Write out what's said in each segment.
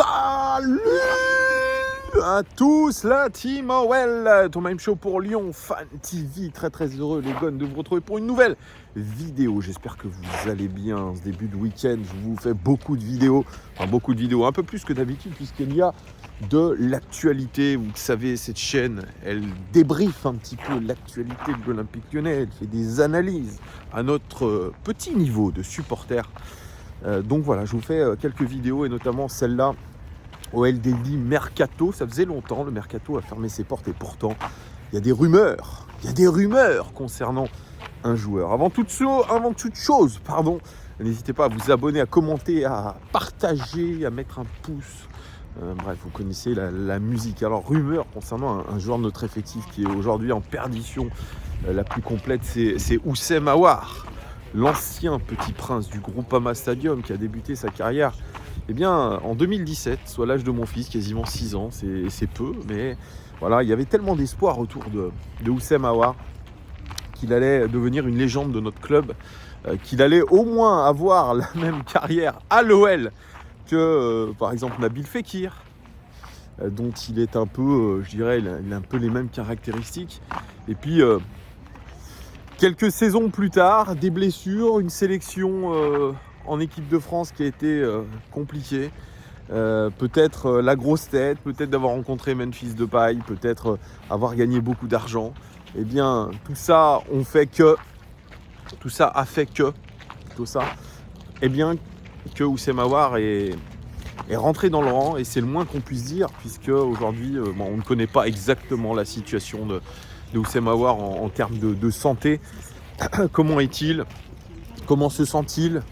Salut à tous, la team OL, ton même show pour Lyon, Fan TV, très heureux les gones de vous retrouver pour une nouvelle vidéo. J'espère que vous allez bien, ce début de week-end, je vous fais beaucoup de vidéos, un peu plus que d'habitude puisqu'il y a de l'actualité. Vous savez, cette chaîne, elle débriefe un petit peu l'actualité de l'Olympique Lyonnais, elle fait des analyses à notre petit niveau de supporters. Donc voilà, je vous fais quelques vidéos et notamment celle-là, OL Daily Mercato. Ça faisait longtemps, le Mercato a fermé ses portes et pourtant, il y a des rumeurs concernant un joueur. Avant toute chose, n'hésitez pas à vous abonner, à commenter, à partager, à mettre un pouce. Bref, vous connaissez la musique. Alors, rumeur concernant un joueur de notre effectif qui est aujourd'hui en perdition la plus complète, c'est Houssem Aouar, l'ancien petit prince du Groupama Stadium qui a débuté sa carrière en 2017, soit l'âge de mon fils, quasiment 6 ans, c'est peu, mais voilà, il y avait tellement d'espoir autour de Houssem Aouar qu'il allait devenir une légende de notre club, qu'il allait au moins avoir la même carrière à l'OL que par exemple Nabil Fekir, dont il est un peu, il a un peu les mêmes caractéristiques. Et puis quelques saisons plus tard, des blessures, une sélection en équipe de France qui a été compliquée. Peut-être la grosse tête, peut-être d'avoir rencontré Memphis Depay, peut-être avoir gagné beaucoup d'argent. Eh bien, tout ça a fait que Houssem Aouar est rentré dans le rang, et c'est le moins qu'on puisse dire, puisque aujourd'hui, on ne connaît pas exactement la situation de Houssem Aouar en termes de santé. Comment est-il? Comment se sent-il?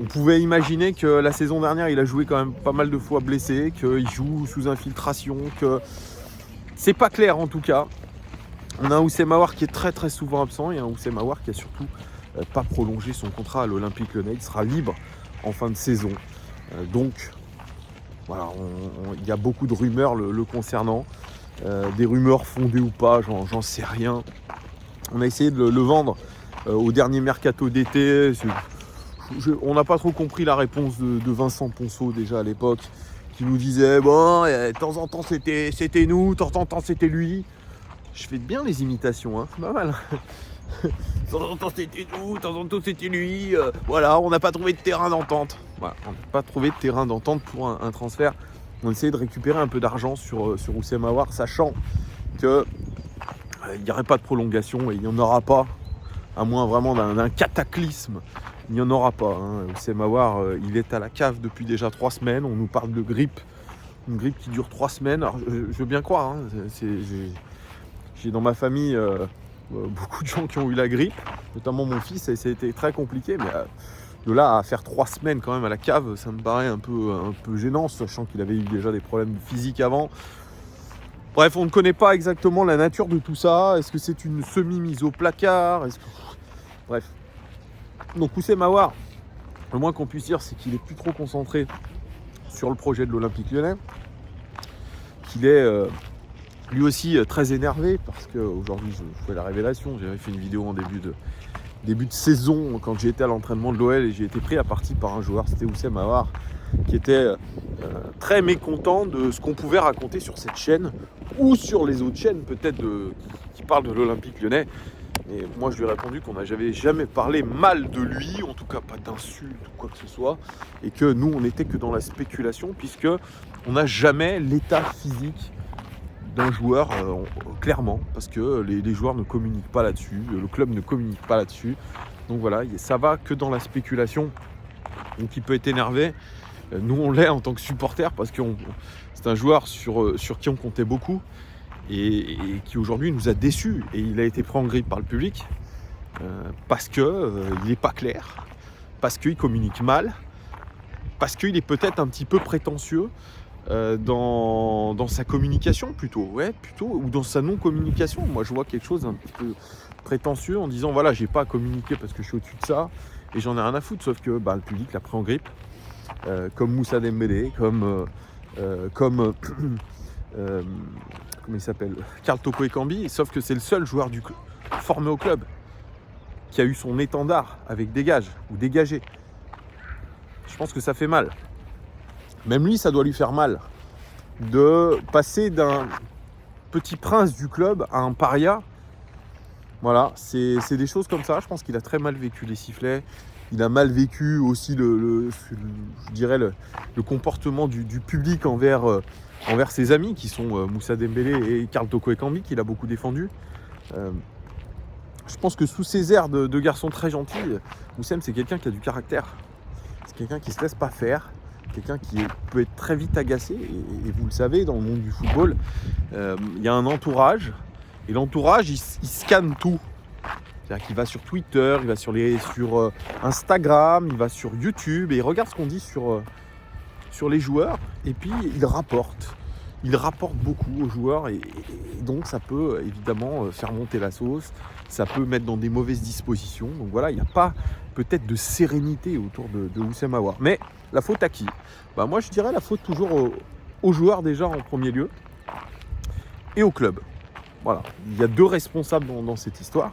On pouvait imaginer que la saison dernière, il a joué quand même pas mal de fois blessé, qu'il joue sous infiltration, que c'est pas clair en tout cas. On a un Houssem Aouar qui est très souvent absent, et un Houssem Aouar qui a surtout pas prolongé son contrat à l'Olympique Lyonnais. Il sera libre en fin de saison. Donc voilà, il y a beaucoup de rumeurs le concernant. Des rumeurs fondées ou pas, j'en sais rien. On a essayé de le vendre au dernier mercato d'été. On n'a pas trop compris la réponse de Vincent Ponceau déjà à l'époque, qui nous disait bon, de temps en temps c'était nous, de temps en temps c'était lui. Je fais bien les imitations, hein, c'est pas mal. De temps en temps c'était nous, de temps en temps c'était lui. Voilà, on n'a pas trouvé de terrain d'entente. Voilà, on n'a pas trouvé de terrain d'entente pour un transfert. On essayait de récupérer un peu d'argent sur Houssem Aouar, sachant que il n'y aurait pas de prolongation et il n'y en aura pas, à moins vraiment d'un cataclysme. Il n'y en aura pas. Houssem Aouar, il est à la cave depuis déjà 3 semaines. On nous parle de grippe. Une grippe qui dure 3 semaines. Alors, je veux bien croire. J'ai dans ma famille beaucoup de gens qui ont eu la grippe, notamment mon fils, et ça a été très compliqué. Mais de là à faire 3 semaines quand même à la cave, ça me paraît un peu gênant, sachant qu'il avait eu déjà des problèmes physiques avant. Bref, on ne connaît pas exactement la nature de tout ça. Est-ce que c'est une semi-mise au placard? Bref. Donc Houssem Aouar, le moins qu'on puisse dire, c'est qu'il est plus trop concentré sur le projet de l'Olympique Lyonnais, qu'il est lui aussi très énervé, parce qu'aujourd'hui je fais la révélation. J'avais fait une vidéo en début de saison quand j'ai été à l'entraînement de l'OL, et j'ai été pris à partie par un joueur, c'était Houssem Aouar, qui était très mécontent de ce qu'on pouvait raconter sur cette chaîne ou sur les autres chaînes peut-être qui parlent de l'Olympique Lyonnais. Et moi je lui ai répondu qu'on n'avait jamais parlé mal de lui, en tout cas pas d'insultes ou quoi que ce soit, et que nous on n'était que dans la spéculation, puisque on n'a jamais l'état physique d'un joueur, clairement, parce que les joueurs ne communiquent pas là-dessus, le club ne communique pas là-dessus. Donc voilà, ça va que dans la spéculation. Donc il peut être énervé. Nous on l'est en tant que supporter, parce que c'est un joueur sur qui on comptait beaucoup, et qui aujourd'hui nous a déçus, et il a été pris en grippe par le public parce que il n'est pas clair, parce qu'il communique mal, parce qu'il est peut-être un petit peu prétentieux dans sa communication plutôt, ou dans sa non-communication. Moi je vois quelque chose un petit peu prétentieux en disant voilà, j'ai pas à communiquer parce que je suis au-dessus de ça et j'en ai rien à foutre, sauf que le public l'a pris en grippe, comme Moussa Dembélé, comme comment il s'appelle, Karl Toko Ekambi, sauf que c'est le seul joueur formé au club qui a eu son étendard avec dégage ou dégagé. Je pense que ça fait mal. Même lui, ça doit lui faire mal de passer d'un petit prince du club à un paria. Voilà, c'est des choses comme ça. Je pense qu'il a très mal vécu les sifflets. Il a mal vécu aussi je dirais le comportement du public envers ses amis qui sont Moussa Dembélé et Karl Toko Ekambi, qu'il a beaucoup défendu. Je pense que sous ces airs de garçon très gentil, Oussem, c'est quelqu'un qui a du caractère. C'est quelqu'un qui ne se laisse pas faire. Quelqu'un qui peut être très vite agacé. Et vous le savez, dans le monde du football, il y a un entourage. Et l'entourage, il scanne tout. C'est-à-dire qu'il va sur Twitter, il va sur Instagram, il va sur YouTube et il regarde ce qu'on dit sur les joueurs. Et puis, il rapporte. Il rapporte beaucoup aux joueurs et donc ça peut évidemment faire monter la sauce. Ça peut mettre dans des mauvaises dispositions. Donc voilà, il n'y a pas peut-être de sérénité autour de Oussem Aouar. Mais la faute à qui ? Moi, je dirais la faute toujours aux joueurs déjà en premier lieu et au club. Voilà, il y a deux responsables dans cette histoire.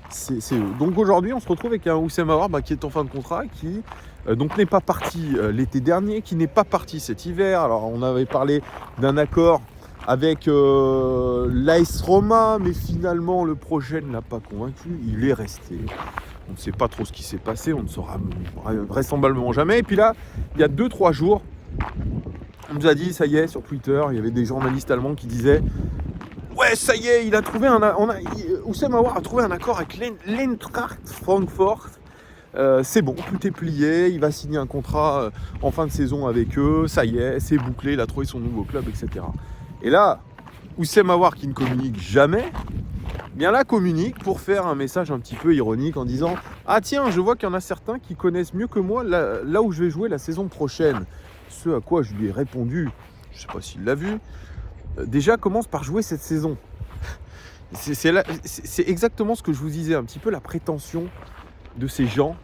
C'est eux. Donc aujourd'hui, on se retrouve avec un Oussem Aouar qui est en fin de contrat, qui donc n'est pas parti l'été dernier, qui n'est pas parti cet hiver. Alors on avait parlé d'un accord avec l'AS Roma, mais finalement le projet ne l'a pas convaincu. Il est resté. On ne sait pas trop ce qui s'est passé, on ne saura vraisemblablement jamais. Et puis là, il y a 2-3 jours, on nous a dit, ça y est, sur Twitter, il y avait des journalistes allemands qui disaient « Ouais, ça y est, Oussem Aouar a trouvé un accord avec l'Eintracht Francfort. C'est bon, tout est plié, il va signer un contrat en fin de saison avec eux, ça y est, c'est bouclé, il a trouvé son nouveau club, etc. » Et là, Oussem Aouar, qui ne communique jamais, bien là communique pour faire un message un petit peu ironique en disant « Ah tiens, je vois qu'il y en a certains qui connaissent mieux que moi là où je vais jouer la saison prochaine. » Ce à quoi je lui ai répondu, je ne sais pas s'il l'a vu, déjà commence par jouer cette saison. C'est exactement ce que je vous disais, un petit peu la prétention de ces gens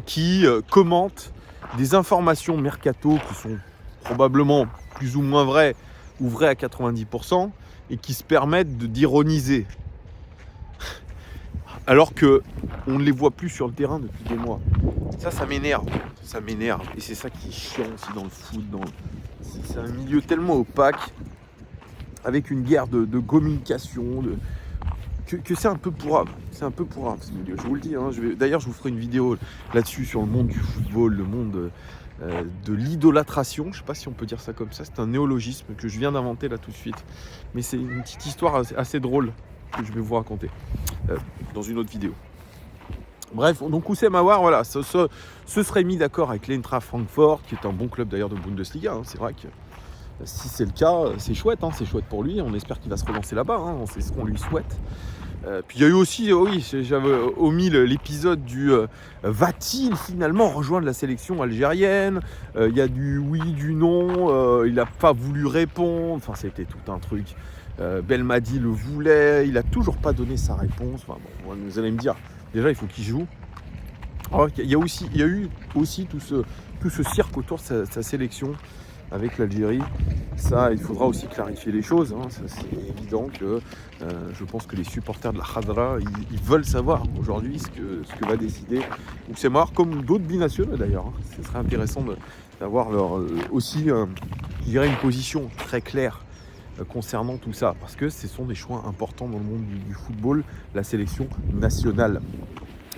qui commentent des informations mercato qui sont probablement plus ou moins vraies ou vraies à 90% et qui se permettent d'ironiser. Alors qu'on ne les voit plus sur le terrain depuis des mois. Ça m'énerve. Ça m'énerve. Et c'est ça qui est chiant aussi dans le foot. C'est un milieu tellement opaque, avec une guerre de communication, que c'est un peu pourrave. C'est un peu pourrave ce milieu, je vous le dis. D'ailleurs, je vous ferai une vidéo là-dessus sur le monde du football, le monde de l'idolâtration. Je ne sais pas si on peut dire ça comme ça. C'est un néologisme que je viens d'inventer là tout de suite. Mais c'est une petite histoire assez drôle que je vais vous raconter dans une autre vidéo. Bref, donc Oussem Aouar, voilà, se serait mis d'accord avec l'Eintracht Francfort, qui est un bon club d'ailleurs de Bundesliga. C'est vrai que si c'est le cas, c'est chouette, c'est chouette pour lui. On espère qu'il va se relancer là-bas, c'est ce qu'on lui souhaite. Puis il y a eu aussi, j'avais omis l'épisode du va-t-il finalement rejoindre la sélection algérienne ? Il y a du oui, du non, il n'a pas voulu répondre, enfin c'était tout un truc. Belmadi le voulait, il n'a toujours pas donné sa réponse. Enfin, bon, vous allez me dire, déjà il faut qu'il joue. Alors, il y a eu aussi tout ce cirque autour de sa sélection avec l'Algérie. Ça, il faudra aussi clarifier les choses. Ça, c'est évident que je pense que les supporters de la Khadra, ils veulent savoir aujourd'hui ce que va décider Oussem Aouar, comme d'autres binationaux d'ailleurs. Ce serait intéressant d'avoir aussi, je dirais, une position très claire concernant tout ça, parce que ce sont des choix importants dans le monde du football, la sélection nationale.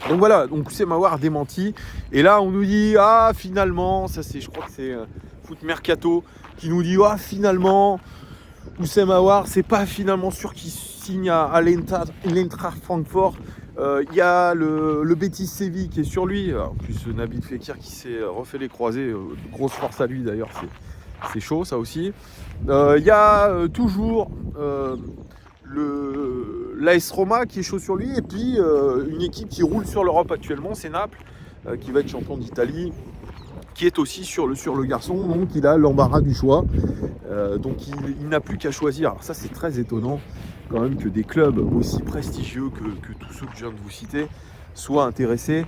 Donc voilà, donc Oussem Aouar a démenti, et là on nous dit finalement, je crois que c'est Foot Mercato qui nous dit finalement Oussem Aouar, c'est pas finalement sûr qu'il signe à l'Eintracht Francfort. Il y a le Betis Séville qui est sur lui, en plus Nabil Fekir qui s'est refait les croisés, grosse force à lui d'ailleurs, c'est chaud ça aussi. Il y a toujours l'AS Roma qui est chaud sur lui, et puis une équipe qui roule sur l'Europe actuellement, c'est Naples, qui va être champion d'Italie, qui est aussi sur le garçon, donc il a l'embarras du choix, donc il n'a plus qu'à choisir. Alors ça, c'est très étonnant quand même que des clubs aussi prestigieux que tous ceux que je viens de vous citer soient intéressés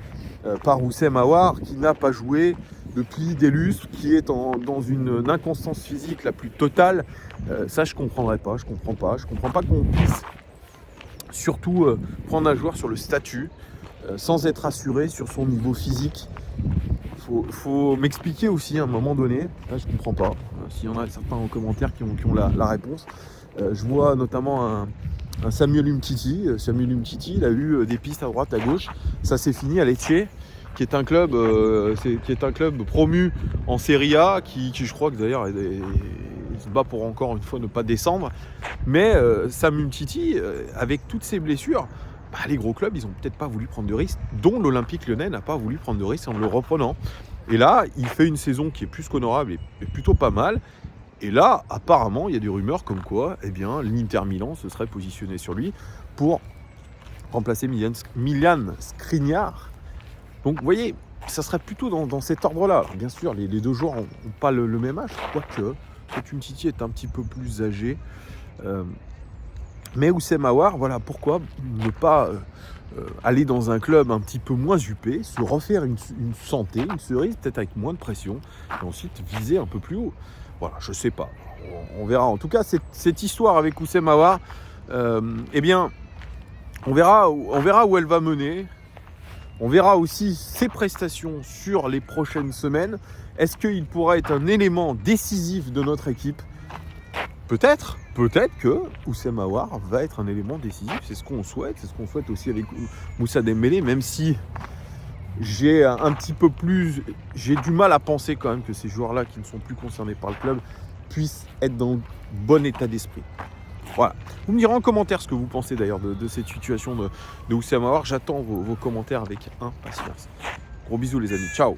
par Oussem Aouar, qui n'a pas joué depuis des lustres, qui est dans une inconstance physique la plus totale. Ça, je comprendrais pas, je comprends pas qu'on puisse surtout prendre un joueur sur le statut sans être assuré sur son niveau physique. faut m'expliquer aussi à un moment donné. Là, je comprends pas. S'il y en a certains en commentaire qui ont la réponse. Je vois notamment un Samuel Umtiti. Samuel Umtiti, il a eu des pistes à droite, à gauche. Ça s'est fini à Lecce, qui est un club promu en Serie A, qui je crois que d'ailleurs il se bat pour encore une fois ne pas descendre. Mais Sam Umtiti, avec toutes ses blessures, les gros clubs, ils n'ont peut-être pas voulu prendre de risques, dont l'Olympique Lyonnais n'a pas voulu prendre de risques en le reprenant. Et là, il fait une saison qui est plus qu'honorable et plutôt pas mal. Et là, apparemment, il y a des rumeurs comme quoi l'Inter Milan se serait positionné sur lui pour remplacer Milan Skriniar. Donc, vous voyez, ça serait plutôt dans cet ordre-là. Alors, bien sûr, les deux joueurs n'ont pas le même âge, quoique Umtiti est un petit peu plus âgé. Mais Oussem Aouar, voilà, pourquoi ne pas aller dans un club un petit peu moins huppé, se refaire une santé, une cerise, peut-être avec moins de pression, et ensuite viser un peu plus haut. Voilà, je sais pas. On verra. En tout cas, cette histoire avec Oussem Aouar, on verra où elle va mener. On verra aussi ses prestations sur les prochaines semaines. Est-ce qu'il pourra être un élément décisif de notre équipe ? Peut-être que Oussem Aouar va être un élément décisif. C'est ce qu'on souhaite. C'est ce qu'on souhaite aussi avec Moussa Dembélé, même si j'ai du mal à penser quand même que ces joueurs-là qui ne sont plus concernés par le club puissent être dans bon état d'esprit. Voilà. Vous me direz en commentaire ce que vous pensez d'ailleurs de cette situation de Oussem Aouar. J'attends vos commentaires avec impatience. Gros bisous les amis. Ciao.